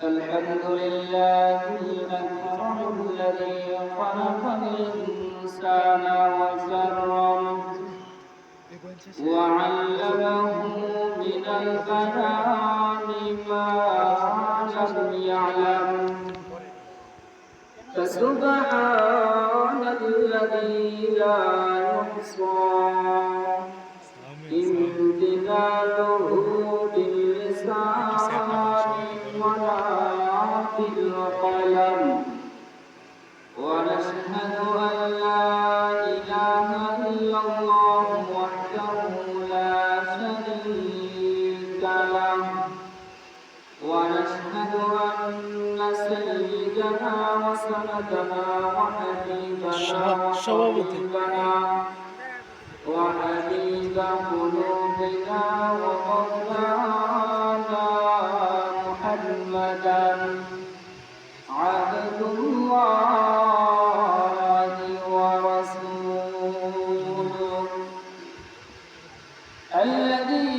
الحمد لله الأكرم الذي خلق الإنسان وكرمه وعلمه من البيان ما لم يعلم فسبحان الذي لا يحصى امتثاله باللسان ولا بالقلم ونشهد أن لا إله إلا الله وحده لا شريك له ونشهد أن سيدنا وسندنا وحبيبنا وحبيب قلوبنا ومولانا محمدا عبد الله ورسوله الذي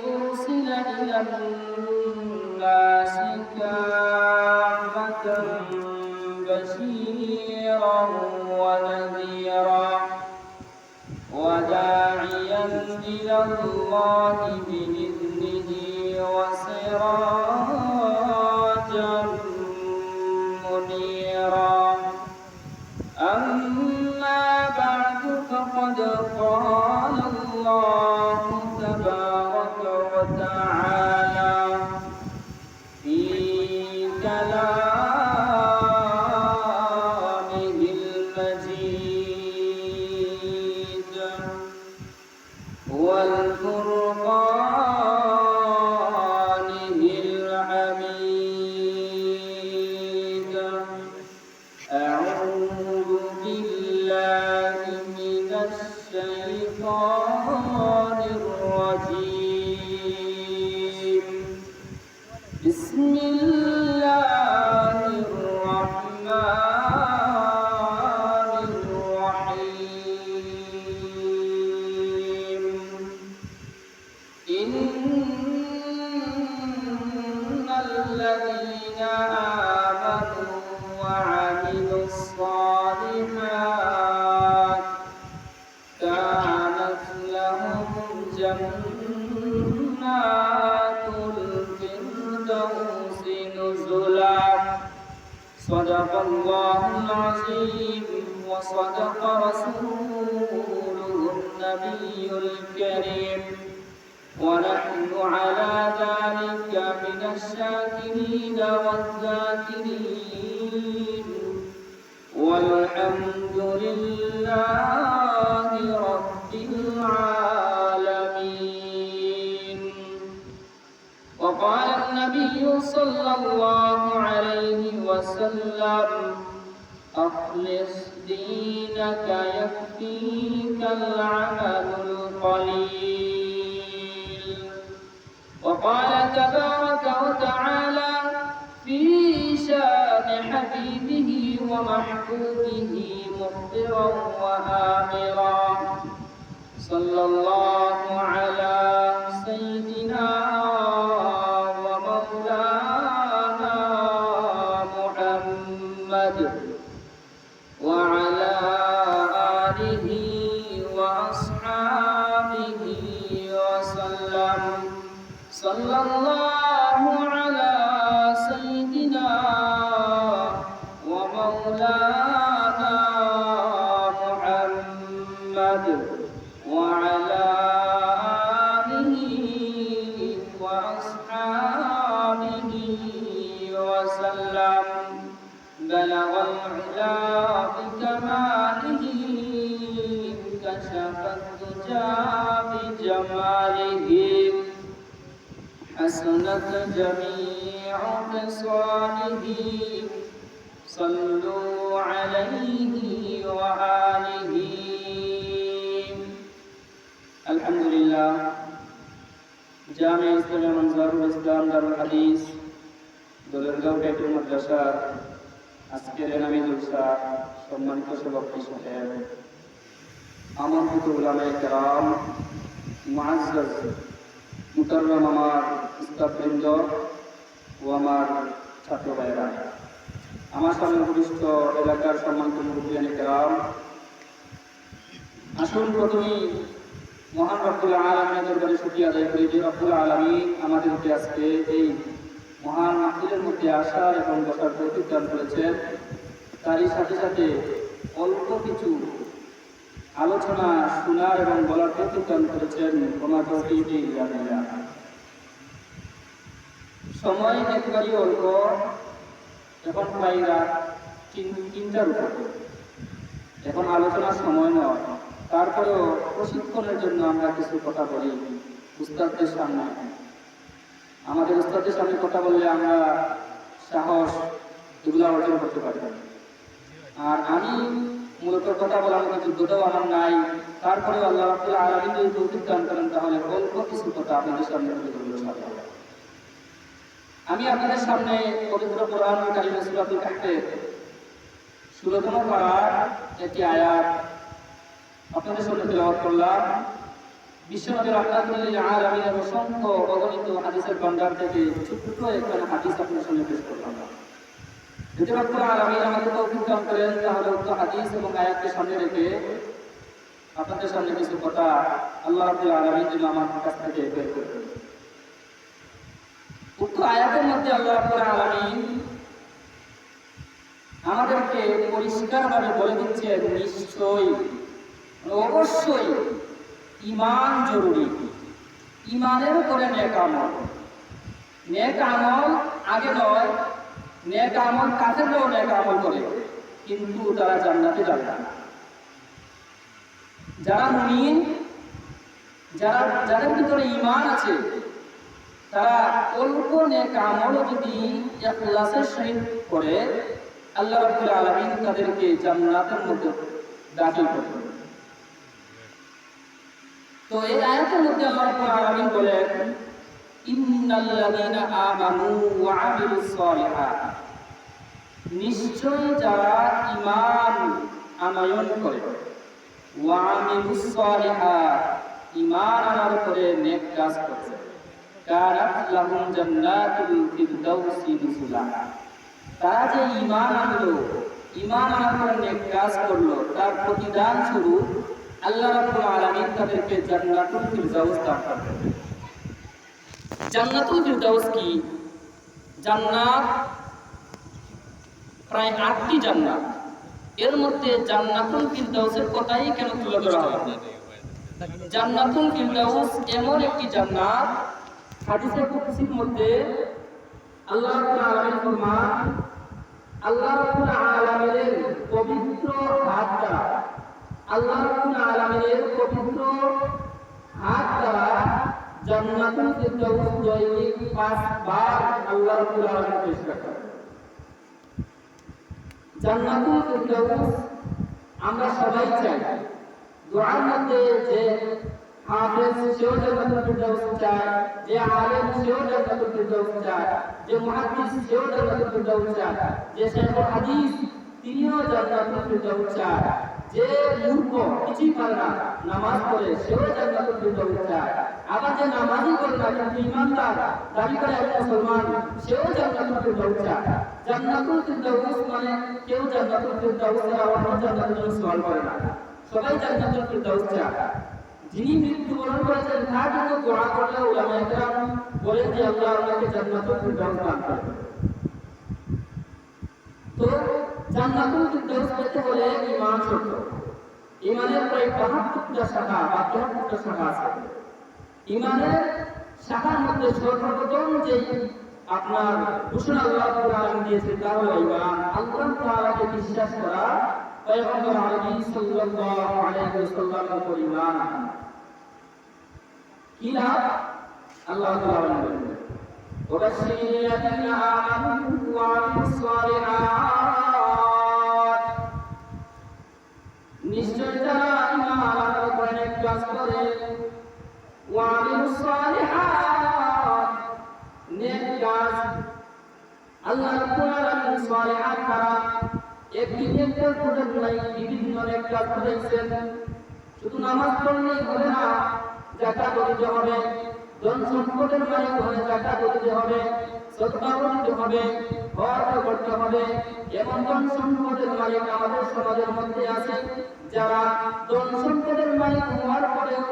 أرسل إلى الناس كافة بشيرا ونذيرا وداعيا إلى الله بإذنه وسراجا منيرا أما بعد فقد قال الله تبارك وتعالى في كلامه المجيد والفرقانه الحميد أعوذ بالله من الشيطان الرجيم بسم الله الرحمن الرحيم إن الذين آمنوا وعملوا الصالحات كانت لهم جنات الفردوس نزلا صدق الله العظيم وصدق رسوله النبي الكريم ونحن على ذلك من الشاكرين والذاكرين والحمد لله رب العالمين. وقال النبي صلى الله عليه وسلم أخلص دينك يكفيك العمل القليل. وقال تبارك وتعالى في شان حبيبه ومحبوبه مخبرا وآمرا صلى الله على سيدنا ومولانا محمد وعلى آله وأصحابه وسلم صلى الله على سيدنا ومولانا محمد وعلى آله وأصحابه وسلم بلغ العلا بكماله كشف الدجى بجماله حسنت جميع خصاله صلوا عليه وآله. الحمد لله জামিয়া ইসলামিয়া মনজারুল ইসলাম দারুল হাদিস দোলেরগাঁও টেকু মাদ্রাসার আজকের এনামি জলসা সম্মানিত সভাপতি সাহেব, আমন্ত্রিত উলামায়ে কেরাম, মুআজ্জাজ মুকাররম আমার উস্তাদবৃন্দ, ও আমার ছাত্র ভাইরা, আমার সামনে উপবিষ্ট এলাকার সম্মানিত মুরব্বিয়ানে কেরাম, আসুন প্রথমেই মহান রব্বুল আলামিনের দরবারে শুকরিয়া আদায় করি যে রব্বুল আলামিন আমাদেরকে আজকে এই মহান মাহফিলের মধ্যে আসার এবং বসার তৌফিক দান করেছেন। তারই সাথে সাথে অল্প কিছু আলোচনা শোনার এবং বলার তৌফিক দান করেছেন। ওমা তৌফিকি ইল্লা বিল্লাহ। সময় একেবারেই অল্প, এখন প্রায় রাত 3টার উপর। এখন আলোচনার সময় নয়, তারপরেও প্রশিক্ষণের জন্য আমরা কিছু কথা বলি উস্তাদদের সামনে। আমাদের উস্তাদের সামনে কথা বললে আমরা সাহস এগুলো অর্জন করতে পারি। আর আমি মূলত কথা বলার মতো যোগ্যতাও আমার নাই, তারপরেও আল্লাহ রাব্বুল আলামিন যদি তৌফিক দান করেন তাহলে অল্প কিছু কথা আপনাদের সামনে তুলে ধরবো ইনশাআল্লাহ। আমি আপনাদের সামনে পবিত্র কোরআন কারীমের সূরাতুল কাহফের 16তম পারার একটি আয়াত আপনাদের সামনে তেলাওয়াত করলাম। বিশ্বনবী রাহমাতুল লিল আলামিনের অসংখ্য অগণিত হাদিসের ভান্ডার থেকে ছোট্ট একটা হাদিস আপনাদের সামনে পেশ করলাম। যদি রব্বুল আলামিন আমাদের তৌফিক দান করেন তাহলে উক্ত হাদিস এবং আয়াতকে সামনে রেখে আপনাদের সামনে কিছু কথা আল্লাহ রাব্বুল আলামিন যেন আমার কাছ থেকে বের করবেন। উক্ত আয়াতের মধ্যে আল্লাহ রাব্বুল আলামিন আমাদেরকে পরিষ্কারভাবে বলে দিচ্ছেন নিশ্চয়ই অবশ্যই ঈমান জরুরি। ঈমানের উপরে নেক আমল। নেক আমল আগে নয়, নেক আমল কাফেররাও নেক আমল করে, কিন্তু তারা জান্নাতে যাবে না। যারা মুমিন, যাদের ভিতরে ঈমান আছে, তারা অল্প নেক আমলও যদি ইখলাসের সহিত করে আল্লাহ রাব্বুল আলামিন তাদেরকে জান্নাতের মধ্যে দাখিল করবেন। তো এই আয়াতের মধ্যে আল্লাহ রাব্বুল আলামিন বলেন ইন্নাল্লাযীনা আমানু ওয়া আমিলুস সালিহাত, নিশ্চয়ই যারা ঈমান আনয়ন করে, ওয়া আমিলুস সালিহাত ঈমান আনার পরে নেক কাজ করে, কানাত লাহুম জান্নাতুল ফিরদাউসি নুজুলা, তারা যে ঈমান আনলো, ঈমান আনার পরে নেক কাজ করলো, তার প্রতিদান স্বরূপ আল্লাহ রাব্বুল আলামিন তাদেরকে জান্নাতুল ফিরদাউস দান করবেন। জান্নাতুল ফিরদাউস কি? জান্নাত প্রায় 8টি জান্নাত। এর মধ্যে জান্নাতুল ফিরদাউসের কথাই কেন তুলে ধরা হয়? জান্নাতুল ফিরদাউস এমন একটি জান্নাত, হাদিসে কুদসির মধ্যে আল্লাহ রাব্বুল আলামিন ফরমান, আল্লাহ রাব্বুল আলামিনের পবিত্র হাত দ্বারা, আল্লাহ রাব্বুল আলামিনের পবিত্র হাত দ্বারা জান্নাতুল ফিরদাউস দৈনিক 5 বার আল্লাহ রাব্বুল আলামিন পরিষ্কার করেন। জান্নাতুল ফিরদাউস আমরা সবাই চাই। দুআর মধ্যে যে হাফেজ সেও জান্নাতুল ফিরদাউস চায়, যে আলেম সেও জান্নাতুল ফিরদাউস চায়, যে মুহাদ্দিস সেও জান্নাতুল ফিরদাউস চায়, যে শাইখুল হাদিস তিনিও জান্নাতুল ফিরদাউস চায়, যে মূর্খ কিছুই পারে না নামাজ পড়ে সেও জান্নাতুল ফিরদাউস চায়, আবার যে নামাজই করে না কিন্তু ঈমানদার দাবি করে এক মুসলমান সেও জান্নাতুল ফিরদাউস চায়। জান্নাতুল ফিরদাউস মানে কেউ জান্নাতুল ফিরদাউসের আওয়াজ জান্নাতুল জন্য সওয়াল করে না, সবাই জান্নাতুল ফিরদাউস চায়। যিনি মৃত্যুবরণ করেছেন তার জন্য দোয়া করলে উলামায়ে কেরাম বলেন যে আল্লাহ ওনাকে জান্নাতুল ফিরদাউস দান করবেন। তো জান্নাতুল ফিরদাউস পেতে হলে ঈমান শর্ত। ঈমানের প্রায় 72টা শাখা বা 73টা শাখা আছে। ঈমানের শাখার মধ্যে সর্বপ্রথম যে আপনার ঘোষণা আল্লাহ রাব্বুল আলামিন দিয়েছেন তা হলো ঈমান, আল্লাহ তাআলাকে বিশ্বাস করা, পয়গম্বর আরবি সাল্লাল্লাহু আলাইহি ওয়াসাল্লামের উপর ঈমান আনা। কি লাভ? আল্লাহ তাআলা বলেন ওয়াবাশশিরিল্লাযীনা আমানু ওয়া আমিলুস সালিহাত, নিশ্চয় যারা ঈমান আনার উপর নেক কাজ করে, ওয়া আমিলুস সালিহাত নেক কাজ, আল্লাহ রাব্বুল আলামিন সালিহাত দ্বারা একটি নেক কাজ করেন নাই, বিভিন্ন নেক কাজ করেছেন। শুধু নামাজ পড়লেই হবে না, যাকাত দিতে হবে, ধন সম্পদের মালিক হয়ে যাকাত দিতে হবে, সদকা দিতে হবে, হজ করতে হবে। এমন ধন সম্পদের মালিক আমাদের সমাজের মধ্যে আছে যারা ধন সম্পদের মালিক হওয়ার পরেও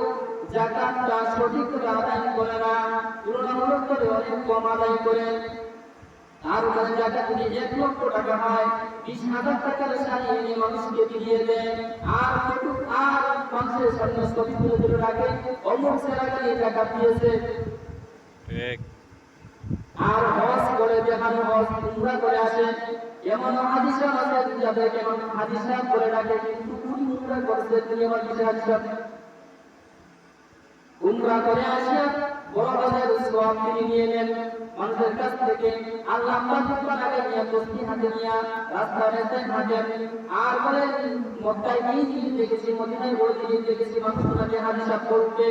যাকাতটা সঠিক আদায় করে না, তুলনামূলক করে অনেক কম আদায় করে। আর ওখানে যাকাত যদি 1 লক্ষ টাকা হয়, 20,000 টাকার শাড়ি এনে মানুষকে দিয়ে দেয়, আর মানুষের সামনে ছবি তুলে রাখে, অমুক সেরাগানি যাকাত দিয়েছে। আর হজ করে দেখানো, হজ উমরা করে আসে। এমন হাদিসা আছে যাদের কেমন হাদিসা করে রাখে, কিন্তু উমরা করছে নিয়ম হাদিসা উমরা করে আসে, বড় হজের সওয়াব তিনি নিয়ে নেন মানুষের কাছ থেকে। আল্লাহ পাক আগে নিয়ে তসবিহ হাতে নিয়ে রাস্তায় রাস্তায় হাঁটেন, আর বলে মক্কায় গিয়ে দেখেছি, মদিনায় গিয়ে দেখেছি মানুষ ওনাকে হাদিসা বলতে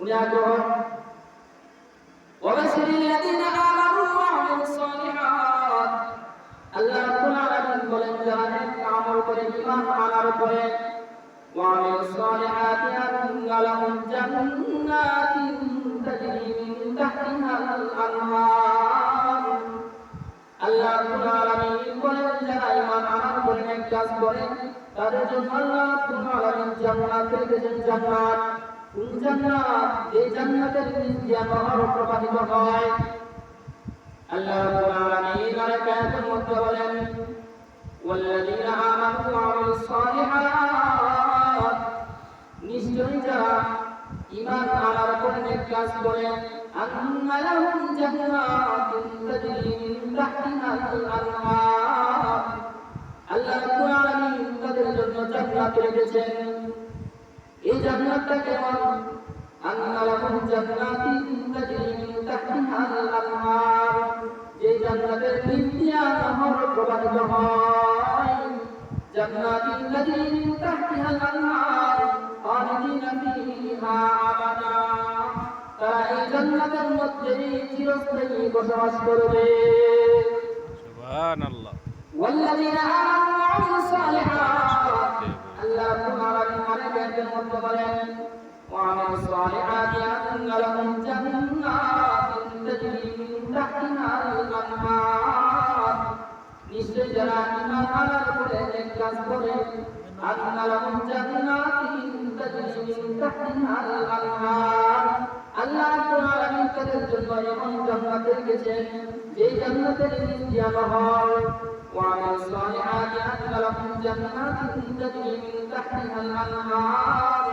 উনি আগ্রহ। وبشر الذين آمنوا وعملوا الصالحات আল্লাহ রাব্বুল আলামিন বলেন যারা নেক আমল করে ঈমান আনার পরে وعملوا الصالحات أن لهم جنات تجري من تحتها الأنهار আল্লাহ রাব্বুল আলামিন বলেন যারা ঈমান আনার পরে নেক কাজ করে তাদের জন্য আল্লাহ রাব্বুল আলামিন জান্নাত রেখেছেন। জান্নাত কোন জান্নাত? এই জান্নাতের নিচ দিয়ে নহর প্রবাহিত হয়। আল্লাহ রাব্বুল আলামিন আয়াতের মধ্যে বলেন ওয়াল্লাযীনা আমানু ওয়া আমিলুস সালিহাত নিশ্চয়ই যারা ঈমান আনার পরে নেক কাজ করে আন্না লাহুম জান্নাতুন তাজরি মিন তাহতিহাল আনহার আল্লাহ রাব্বুল আলামিন তাদের জন্য জান্নাত রেখেছেন। এই জান্নাতটা কেমন? আন্না লাহুম জান্নাতুন তাজরি মিন তাহতিহাল আনহার যে জান্নাতের নিচ দিয়ে নহর প্রবাহিত হয়। জান্নাতুন তাজরি মিন তাহতিহাল আনহার খালিদিনা ফীহা আবাদা তারা এই জান্নাতের মধ্যে চিরস্থায়ী বসবাস করবে। সুবহানাল্লাহ। ওয়াল্লাযীনা আমানু ওয়া আমিলুস সালিহাত আল্লাহ রাব্বুল আলামিন আয়াতের মধ্যে বলেন ওয়া আমিলুস সালিহাতি আন্না লাহুম জান্নাতুন তাজরি মিন তাহতিহাল আনহার নিশ্চয় যারা ঈমান আনার পরে নেক কাজ করে আন্না লাহুম জান্নাতুন তাজরি মিন তাহতিহাল আনহার আল্লাহ রাব্বুল আলামিন তাদের জন্য এমন জান্নাত রেখেছেন যে জান্নাতের নিচ দিয়ে নহর وعملوا الصالحات أن لهم جنات تجري من تحتها الأنهار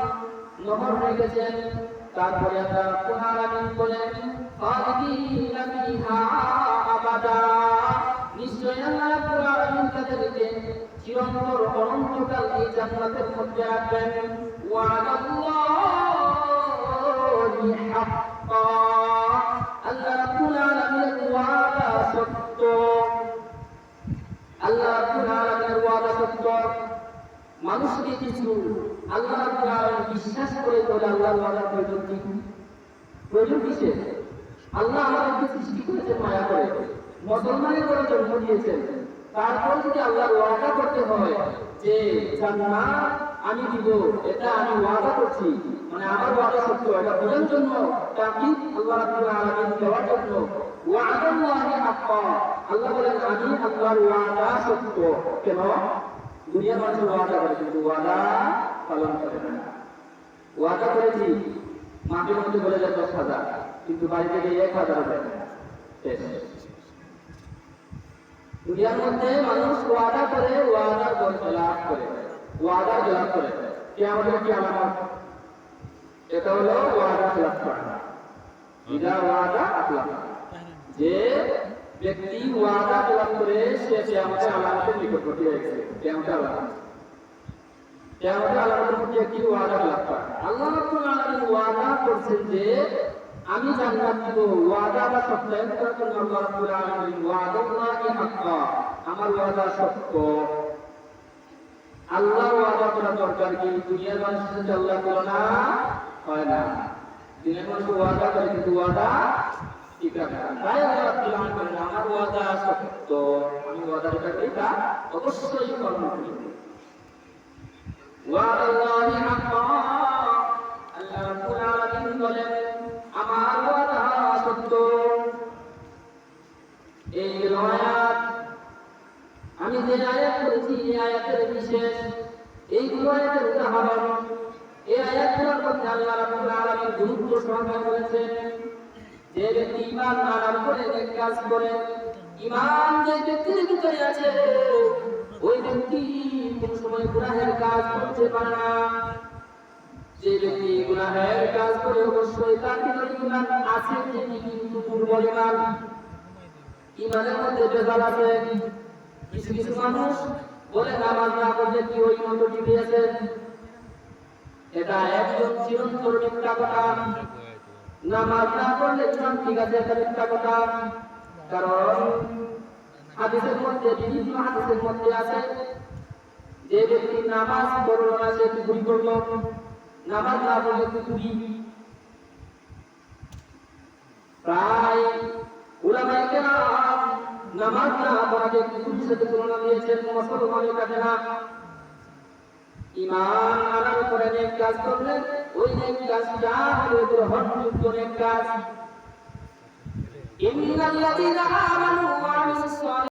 নহর রেখেছেন। তারপরে আল্লাহ রাব্বুল আলামিন বলেন খালিদিনা ফীহা আবাদা নিশ্চয় আল্লাহ রাব্বুল আলামিন তাদেরকে চিরন্তর অনন্তকাল এই জান্নাতের মধ্যে রাখবেন। ওয়াদাল্লাহি হাক্কা আল্লাহ রাব্বুল আলামিনের ওয়াদা সত্য। আল্লাহ রাব্বুল আলামিনের ওয়াদা সত্য। মানুষকে কিছু আল্লাহ রাব্বুল আলামিন বিশ্বাস করে বলে আল্লাহর ওয়াদা প্রয়োজন কি? প্রয়োজন কিসের? আল্লাহ আমাদেরকে সৃষ্টি করেছেন মায়া করে, মুসলমানের করে জন্ম দিয়েছেন, তারপর যদি আল্লাহর ওয়াদা করতে হয় যে জান্নাত আমি দিব, এটা আমি ওয়াদা করছি, মানে আমার ওয়াদা সত্য, এটা বোঝার জন্য তাকিদ আল্লাহ রাব্বুল আলামিন দেওয়ার জন্য ওয়াদাল্লাহি হাক্কা আল্লাহ বলেন আমি আল্লাহর ওয়াদা সত্য। কেন? দুনিয়ার মানুষ ওয়াদা করে কিন্তু ওয়াদা পালন করে না। ওয়াদা করেছি মাটির মধ্যে বলে যায় 10,000 কিন্তু বাড়ি থেকে 1,000 দেয়। দুনিয়ার মধ্যে মানুষ ওয়াদা করে, ওয়াদার খেলাফ করে, ওয়াদার খেলাফ করে। কিয়ামতের কি আলামত? এটা হলো ওয়াদা খেলাফ করা। ইদা ওয়াদা আখলাফ যে ব্যক্তি ওয়াদা খেলাফ করে সে কিয়ামতের আলামতের নিকটবর্তী হয়ে গেছে। কিয়ামতের আলামত, কিয়ামতের আলামতের মধ্যে একটি ওয়াদা খেলাফ করা। আল্লাহ রাব্বুল আলামিন ওয়াদা করছেন যে আমি জান্নাত দিব, ওয়াদাটা সত্যায়ন করার জন্য আল্লাহ রাব্বুল আলামিন ওয়াদাল্লাহি হাক্কা আমার ওয়াদা সত্য। আল্লাহ ওয়াদা করা দরকার কি? দুনিয়ার মানুষের সাথে আল্লাহ তুলনা হয় না। দুনিয়ার মানুষ ওয়াদা করে কিন্তু ওয়াদা ঠিক রাখে না। তাই আল্লাহ রাব্বুল আলামিন বলেন আমার ওয়াদা সত্য, আমি ওয়াদাটা এটা অবশ্যই পালন করি। ওয়াদাল্লাহি হাক্কা আল্লাহ রাব্বুল আলামিন বলেন আমার এই হলো আয়াত। আমি যে আয়াত করেছি এই আয়াতের বিশেষ এইগুলো আয়াতের উদাহরণ। এই আয়াতগুলোর মধ্যে আল্লাহ রাব্বুল আলামিন গুরুত্ব সহকারে বলেছেন যে ব্যক্তি ঈমান আনার পরে নেক কাজ করে, ঈমান যে ব্যক্তির ভিতরে আছে ওই ব্যক্তি কোন সময় গুনাহের কাজ করতে পারে না। যে ব্যক্তি গুনাহের কাজ করে অবশ্যই তার ভিতরে ঈমান আছে ঠিকই, কিন্তু দুর্বল ঈমান, ঈমানের মধ্যে ভেজাল আছে। কিছু কিছু মানুষ বলে নামাজ না পড়লে কি ওই মতো টিকে আছে, এটা একদম চিরন্তর মিথ্যা কথা। নামাজ না পড়লে ঈমান ঠিক আছে, এটা মিথ্যা কথা। কারণ হাদিসের মধ্যে, বিভিন্ন হাদিসের মধ্যে আছে যে ব্যক্তি নামাজ পড়ল না সে কুফরি করল, নামাজ না পড়লে কুফরি। প্রায় উলামায়ে কেরাম নামাজ না পড়াকে কুফরির সাথে তুলনা দিয়েছেন, মুসলমানের কাছে না। ঈমান আনার পরে নেক কাজ করলে ওই নেক কাজটা হলো গ্রহণযোগ্য নেক কাজ। ইন্নাল্লাযীনা আমানু ওয়া আমিলুস